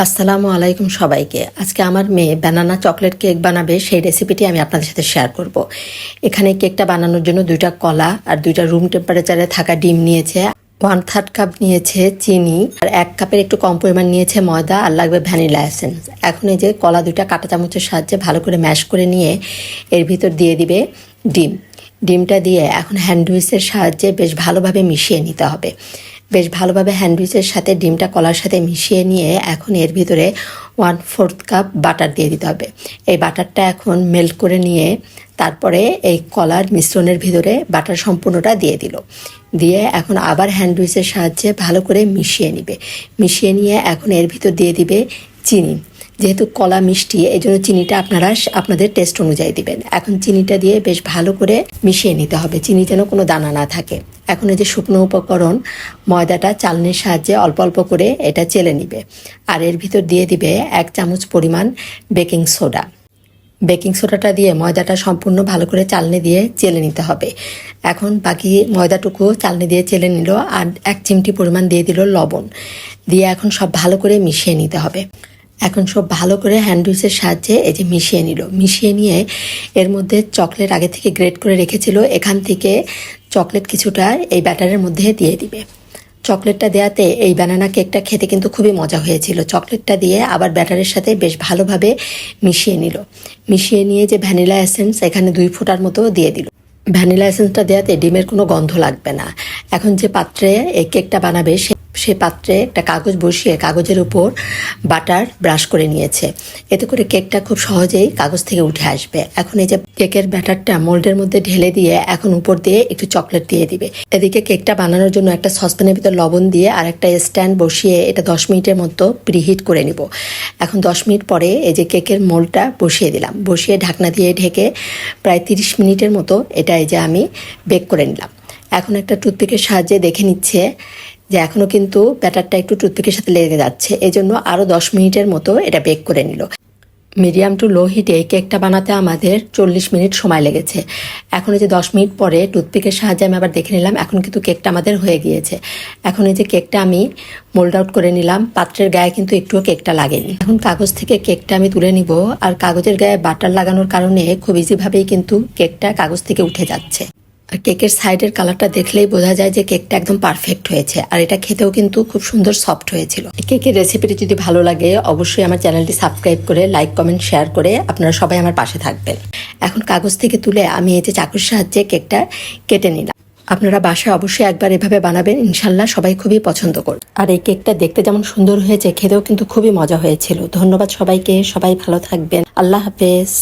আসসালামু আলাইকুম সবাইকে। আজকে আমার মেয়ে বানানা চকলেট কেক বানাবে, সেই রেসিপিটি আমি আপনাদের সাথে শেয়ার করব। এখানে কেকটা বানানোর জন্য 2টা কলা আর 2টা রুম টেম্পারেচারে থাকা ডিম নিয়েছে, 1/3 কাপ নিয়েছে চিনি, আর 1 কাপের একটু কম পরিমাণ নিয়েছে ময়দা, আর লাগবে ভ্যানিলা এসেন্স। এখন এই যে কলা 2টা কাঁটা চামচের সাহায্যে ভালো করে ম্যাশ করে নিয়ে এর ভিতর দিয়ে দিবে ডিমটা দিয়ে এখন হ্যান্ড হুইসের সাহায্যে বেশ ভালোভাবে মিশিয়ে নিতে হবে। বেশ ভালোভাবে হ্যান্ডউইচের সাথে ডিমটা কলার সাথে মিশিয়ে নিয়ে এখন এর ভিতরে 1/4 কাপ বাটার দিয়ে দিতে হবে। এই বাটারটা এখন মেল্ট করে নিয়ে তারপরে এই কলার মিশ্রণের ভিতরে বাটার সম্পূর্ণটা দিয়ে এখন আবার হ্যান্ডউইচের সাহায্যে ভালো করে মিশিয়ে নিয়ে এখন এর ভিতর দিয়ে দিবে চিনি। যেহেতু কলা মিষ্টি, এই জন্য চিনিটা আপনারা আপনাদের টেস্ট অনুযায়ী দিবেন। এখন চিনিটা দিয়ে বেশ ভালো করে মিশিয়ে নিতে হবে, চিনি যেন কোনো দানা না থাকে। এখন এই যে শুকনো উপকরণ ময়দাটা চালনির সাহায্যে অল্প অল্প করে এটা চেলে নিবে, আর এর ভিতর দিয়ে দিবে 1 চামচ পরিমাণ বেকিং সোডাটা দিয়ে ময়দাটা সম্পূর্ণ ভালো করে চালনি দিয়ে চেলে নিতে হবে। এখন বাকি ময়দাটুকু চালনি দিয়ে চেলে নিল, আর 1 চিমটি পরিমাণ দিয়ে দিল লবণ, দিয়ে এখন সব ভালো করে মিশিয়ে নিতে হবে। এখন সব ভালো করে হ্যান্ডউইচের সাহায্যে এই যে মিশিয়ে নিয়ে এর মধ্যে চকলেট আগে থেকে গ্রেট করে রেখেছিল, এখান থেকে চকলেট কিছুটা এই ব্যাটারের মধ্যে দিয়ে দিবে। চকলেটটা দেওয়াতে এই বানানা কেকটা খেতে কিন্তু খুবই মজা হয়েছিল। চকলেটটা দিয়ে আবার ব্যাটারের সাথে বেশ ভালোভাবে মিশিয়ে নিয়ে যে ভ্যানিলা এসেন্স এখানে 2 ফোঁটার মতো দিয়ে দিল। ভ্যানিলা এসেন্সটা দেওয়াতে ডিমের কোনো গন্ধ লাগবে না। এখন যে পাত্রে এই কেকটা বানাবে সে পাত্রে একটা কাগজ বসিয়ে কাগজের উপর বাটার ব্রাশ করে নিয়েছে, এতে করে কেকটা খুব সহজেই কাগজ থেকে উঠে আসবে। এখন এই যে কেকের ব্যাটারটা মোল্ডের মধ্যে ঢেলে দিয়ে এখন উপর দিয়ে একটু চকলেট দিয়ে দিবে। এদিকে কেকটা বানানোর জন্য একটা সসপ্যানের ভিতর লবণ দিয়ে আর একটা স্ট্যান্ড বসিয়ে এটা 10 মিনিটের মতো প্রিহিট করে নিব। এখন 10 মিনিট পরে এই যে কেকের মোল্ডটা বসিয়ে ঢাকনা দিয়ে ঢেকে প্রায় 30 মিনিটের মতো এটা এই যে আমি বেক করে নিলাম। এখন একটা টুথপিকের সাহায্যে দেখে নিচ্ছে যে এখনও কিন্তু ব্যাটারটা একটু টুথপিকের সাথে লেগে যাচ্ছে, এই জন্য আরও 10 মিনিটের মতো এটা বেক করে নিল। মিডিয়াম টু লো হিটে এই কেকটা বানাতে আমাদের 40 মিনিট সময় লেগেছে। এখন এই যে 10 মিনিট পরে টুথপিকের সাহায্যে আমি আবার দেখে নিলাম, এখন কিন্তু কেকটা আমাদের হয়ে গিয়েছে। এখন এই যে কেকটা আমি মোল্ড আউট করে নিলাম, পাত্রের গায়ে কিন্তু একটুও কেকটা লাগেনি। এখন কাগজ থেকে কেকটা আমি তুলে নিব, আর কাগজের গায়ে বাটার লাগানোর কারণে খুব ইজিভাবেই কিন্তু কেকটা কাগজ থেকে উঠে যাচ্ছে। আর কেকের সাইডের কালারটা দেখলেই বোঝা যায় যে কেকটা একদম পারফেক্ট হয়েছে, আর এটা খেতেও কিন্তু খুব সুন্দর সফট হয়েছিল। কেকের রেসিপিটি যদি ভালো লাগে অবশ্যই আমার চ্যানেলটি সাবস্ক্রাইব করে লাইক কমেন্ট শেয়ার করে আপনারা সবাই আমার পাশে থাকবেন। এখন কাগজ থেকে তুলে আমি এই যে চাকুর সাহায্যে কেকটা কেটে নিলাম। আপনারা বাসায় অবশ্যই একবার এভাবে বানাবেন, ইনশাল্লাহ সবাই খুবই পছন্দ করবে। আর এই কেকটা দেখতে যেমন সুন্দর হয়েছে, খেতেও কিন্তু খুবই মজা হয়েছিল। ধন্যবাদ সবাইকে, সবাই ভালো থাকবেন। আল্লাহ হাফেজ।